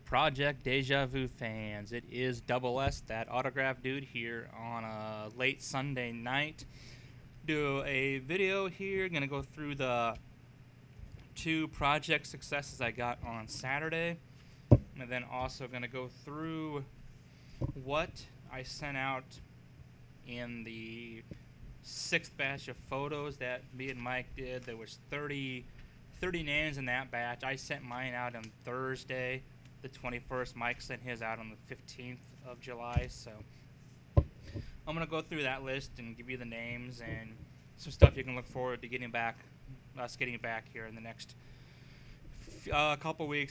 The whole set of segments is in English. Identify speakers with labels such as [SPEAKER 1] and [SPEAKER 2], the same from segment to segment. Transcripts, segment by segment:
[SPEAKER 1] Project Deja Vu fans? It is Double S, that autograph dude, here on a late Sunday night. Do a video here, gonna go through the two project successes I got on Saturday, and then also gonna go through what I sent out in the sixth batch of photos that me and Mike did. There was 30 names in that batch. I sent mine out on Thursday, the 21st. Mike sent his out on the 15th of July. So I'm going to go through that list and give you the names and some stuff you can look forward to getting back here in the next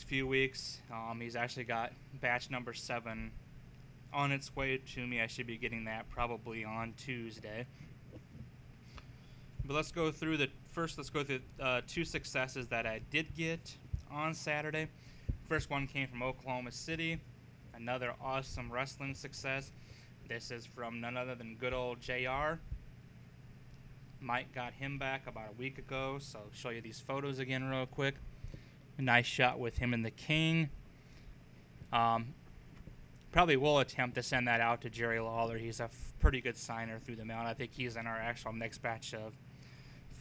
[SPEAKER 1] few weeks. He's actually got batch number 7 on its way to me. I should be getting that probably on Tuesday. But let's go through two successes that I did get on Saturday. First one came from Oklahoma City, another awesome wrestling success. This is from none other than good old JR. Mike got him back about a week ago, so I'll show you these photos again real quick. A nice shot with him and the King. Probably will attempt to send that out to Jerry Lawler. He's a pretty good signer through the mail. I think he's in our actual next batch of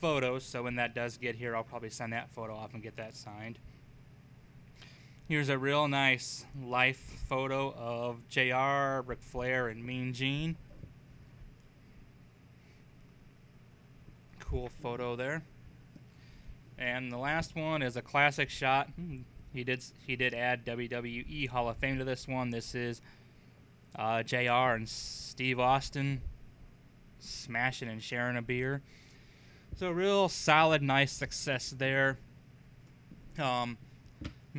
[SPEAKER 1] photos, so when that does get here, I'll probably send that photo off and get that signed. Here's a real nice life photo of JR, Ric Flair, and Mean Gene. Cool photo there. And the last one is a classic shot. He did add WWE Hall of Fame to this one. This is JR and Steve Austin smashing and sharing a beer. So real solid, nice success there.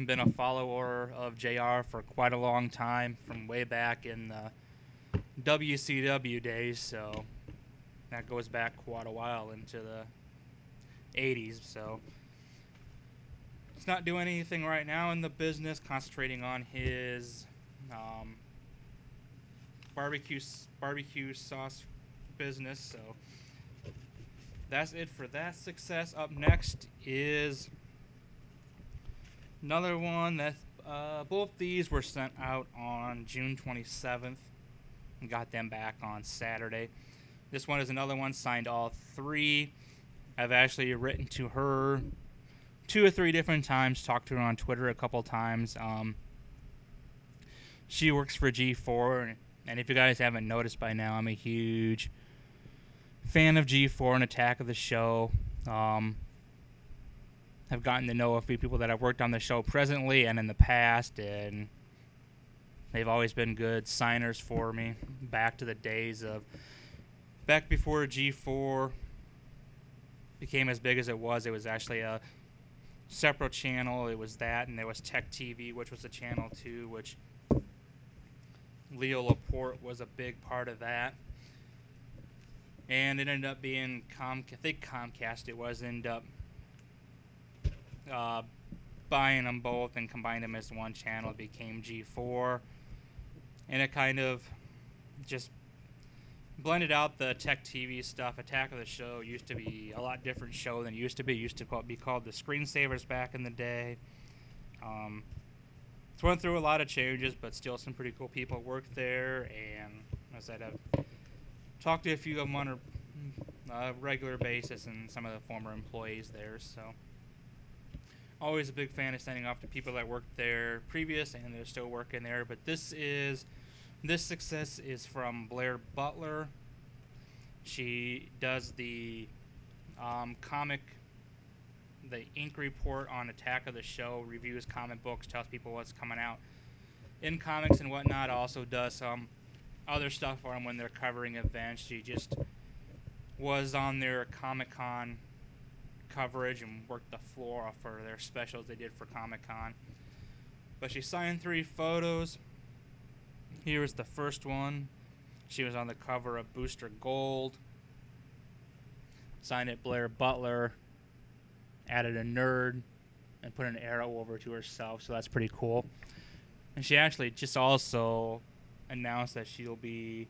[SPEAKER 1] Been a follower of JR for quite a long time, from way back in the WCW days, so that goes back quite a while into the 80s. So he's not doing anything right now in the business, concentrating on his barbecue sauce business. So that's it for that success. Up next is another one that both these were sent out on June 27th and got them back on Saturday. This one is another one, signed all 3. I've actually written to her 2 or 3 different times, talked to her on Twitter a couple times. She works for G4, and if you guys haven't noticed by now, I'm a huge fan of G4 and Attack of the Show. Have gotten to know a few people that have worked on the show presently and in the past, and they've always been good signers for me. Back to the days of back before G4 became as big as it was actually a separate channel. It was that, and there was Tech TV, which was a channel too, which Leo Laporte was a big part of that. And it ended up being I think Comcast it was, ended up buying them both and combined them as one channel. It became G4, and it kind of just blended out the Tech TV stuff. Attack of the Show used to be a lot different show than it used to be. It used to be called the Screensavers back in the day. It's went through a lot of changes, but still some pretty cool people worked there, and as I said, I've talked to a few of them on a regular basis and some of the former employees there. So always a big fan of sending off to people that worked there previous and they're still working there. But this success is from Blair Butler. She does the the Ink Report on Attack of the Show, reviews comic books, tells people what's coming out in comics and whatnot. Also does some other stuff for them when they're covering events. She just was on their Comic-Con coverage and worked the floor for their specials they did for Comic-Con. But she signed 3 photos. Here's the first one. She was on the cover of Booster Gold. Signed it Blair Butler. Added a nerd and put an arrow over to herself, so that's pretty cool. And she actually just also announced that she'll be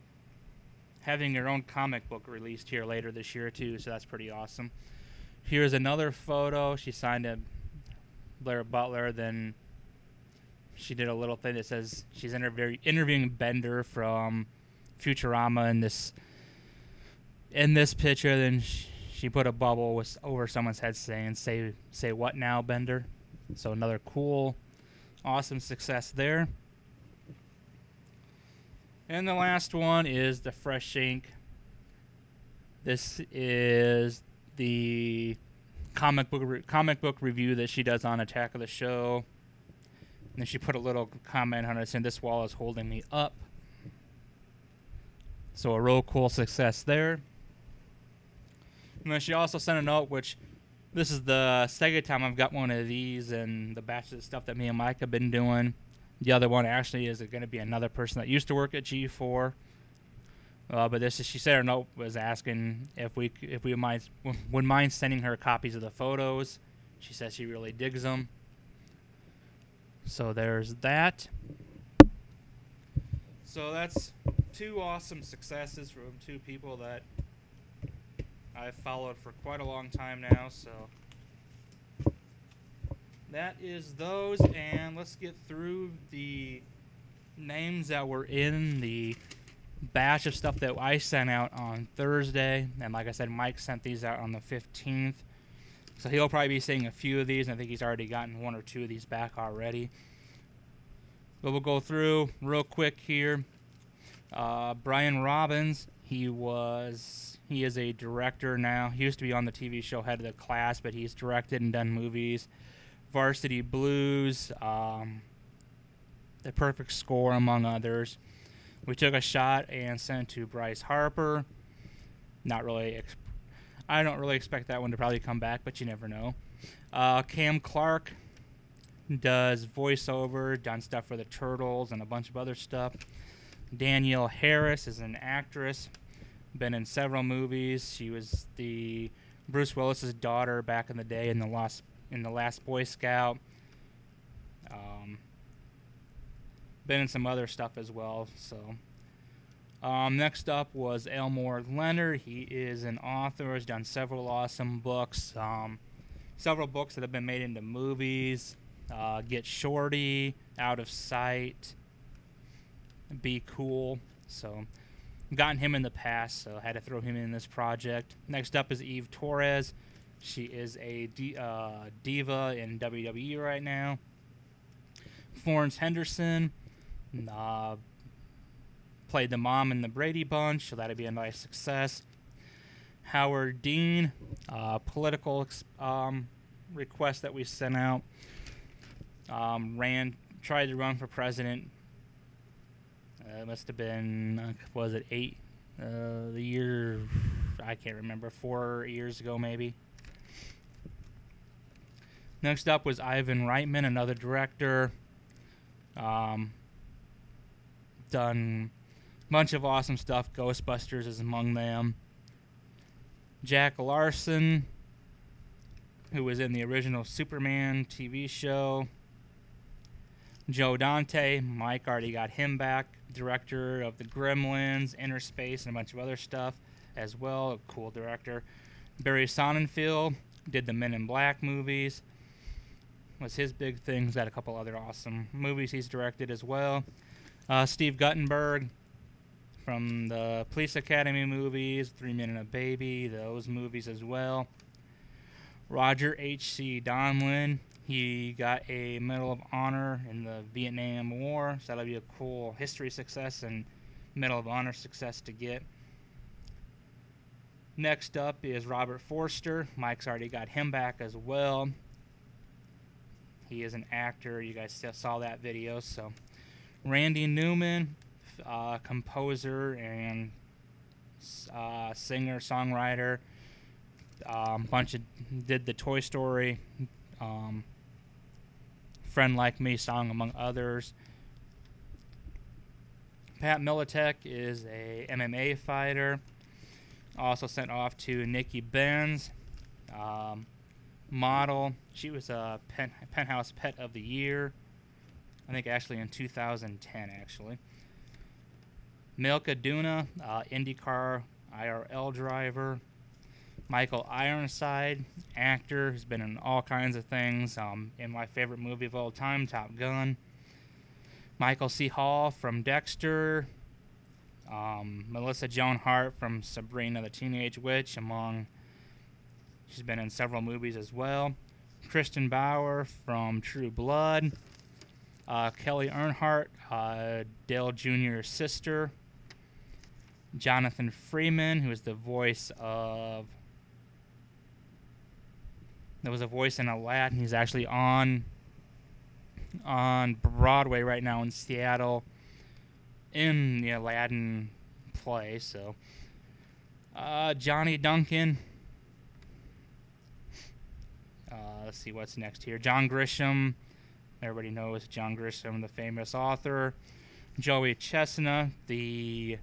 [SPEAKER 1] having her own comic book released here later this year too, so that's pretty awesome. Here's another photo. She signed it Blair Butler. Then she did a little thing that says she's interviewing Bender from Futurama in this picture. Then she put a bubble over someone's head saying, say what now, Bender? So another cool, awesome success there. And the last one is the Fresh Ink. This is the comic book review that she does on Attack of the Show. And then she put a little comment on it saying, "This wall is holding me up." So a real cool success there. And then she also sent a note, which this is the second time I've got one of these and the batch of stuff that me and Mike have been doing. The other one actually is going to be another person that used to work at G4. But this is, she said her note was asking if we would mind sending her copies of the photos. She says she really digs them. So there's that. So that's two awesome successes from two people that I've followed for quite a long time now. So that is those, and let's get through the names that were in the batch of stuff that I sent out on Thursday. And like I said, Mike sent these out on the 15th. So he'll probably be seeing a few of these, and I think he's already gotten one or two of these back already. But we'll go through real quick here. Brian Robbins, he is a director now. He used to be on the TV show Head of the Class, but he's directed and done movies. Varsity Blues, The Perfect Score, among others. We took a shot and sent it to Bryce Harper. Not really. I don't really expect that one to probably come back, but you never know. Cam Clark does voiceover, done stuff for the Turtles and a bunch of other stuff. Danielle Harris is an actress, been in several movies. She was the Bruce Willis's daughter back in the day in the Last Boy Scout. Been in some other stuff as well. So next up was Elmore Leonard. He is an author. Has done several awesome books. Several books that have been made into movies. Get Shorty, Out of Sight, Be Cool. So gotten him in the past, so had to throw him in this project. Next up is Eve Torres. She is a diva in WWE right now. Florence Henderson played the mom in the Brady Bunch, so that'd be a nice success. Howard Dean, political request that we sent out. Tried to run for president. It must have been, was it 8? The year, I can't remember, 4 years ago maybe. Next up was Ivan Reitman, another director. Done a bunch of awesome stuff. Ghostbusters is among them. Jack Larson, who was in the original Superman TV show. Joe Dante, Mike already got him back. Director of the Gremlins, Inner Space, and a bunch of other stuff as well. A cool director. Barry Sonnenfeld did the Men in Black movies. Was his big thing. He's got a couple other awesome movies he's directed as well. Steve Guttenberg from the Police Academy movies, 3 Men and a Baby, those movies as well. Roger H.C. Donlin, he got a Medal of Honor in the Vietnam War, so that'll be a cool history success and Medal of Honor success to get. Next up is Robert Forster. Mike's already got him back as well. He is an actor. You guys saw that video. So, Randy Newman, composer and singer, songwriter. Did the Toy Story, Friend Like Me song, among others. Pat Militek is a MMA fighter. Also sent off to Nikki Benz, model. She was a Penthouse Pet of the Year, I think actually in 2010 actually. Milka Duna, IndyCar IRL driver. Michael Ironside, actor, who's been in all kinds of things. In my favorite movie of all time, Top Gun. Michael C. Hall from Dexter, Melissa Joan Hart from Sabrina the Teenage Witch, she's been in several movies as well. Kristen Bauer from True Blood, Kelly Earnhardt, Dale Jr.'s sister, Jonathan Freeman, who is the voice of... There was a voice in Aladdin. He's actually on Broadway right now in Seattle in the Aladdin play. So, Johnny Duncan. Let's see what's next here. John Grisham. Everybody knows John Grisham, the famous author. Joey Chestnut, the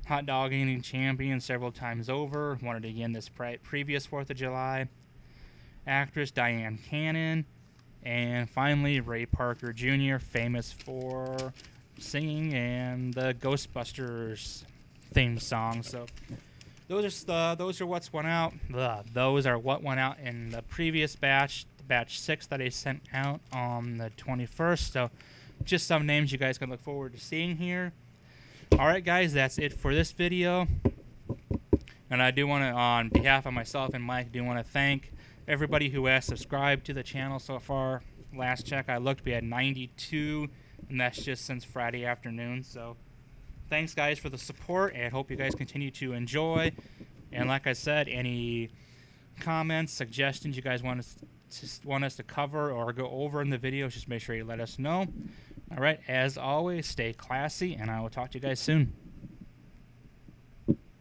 [SPEAKER 1] hot dog eating champion several times over. Won it again this previous 4th of July. Actress Diane Cannon. And finally, Ray Parker Jr., famous for singing and the Ghostbusters theme song. So those are what went out in the previous batch 6 that I sent out on the 21st. So just some names you guys can look forward to seeing here. Alright guys, that's it for this video. And I do want to, on behalf of myself and Mike, do want to thank everybody who has subscribed to the channel so far. Last check I looked, we had 92, and that's just since Friday afternoon. So thanks guys for the support, and I hope you guys continue to enjoy. And like I said, any comments, suggestions you guys want us to cover or go over in the videos, just make sure you let us know. Alright, as always, stay classy, and I will talk to you guys soon.